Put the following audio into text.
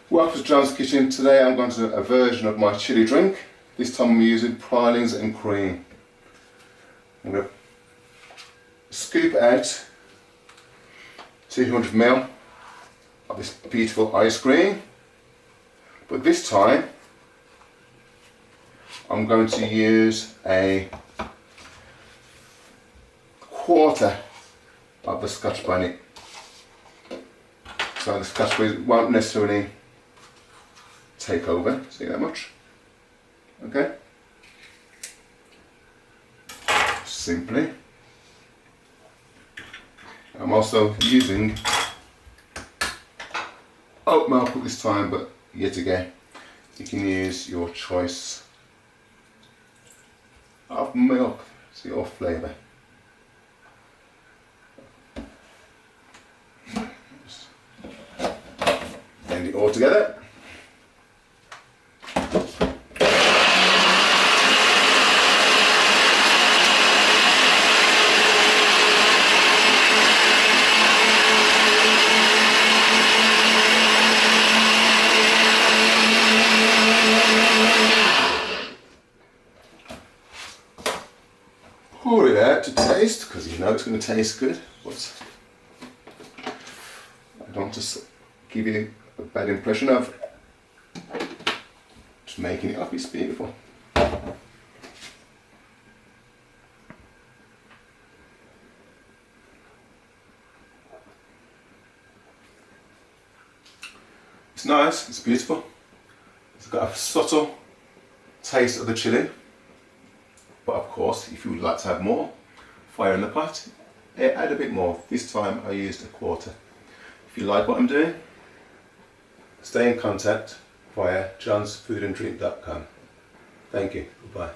Welcome to John's Kitchen. Today I'm going to do a version of my chilli drink. This time I'm using Pralines and cream. I'm going to scoop out 200 ml of this beautiful ice cream, but this time I'm going to use a quarter of the Scotch Bonnet. So the Scotch Bonnet won't necessarily take over, see that much? Okay. Simply. I'm also using oat milk at this time, but yet again, you can use your choice of milk to your flavour. Blend it all together. Pour it out to taste, because you know it's going to taste good, but I don't want to give you a bad impression of just making it up. It's beautiful. It's nice, it's beautiful. It's got a subtle taste of the chilli. But of course, if you would like to have more, fire in the pot, add a bit more. This time I used a quarter. If you like what I'm doing, stay in contact via johnsfoodanddrink.com. Thank you. Goodbye.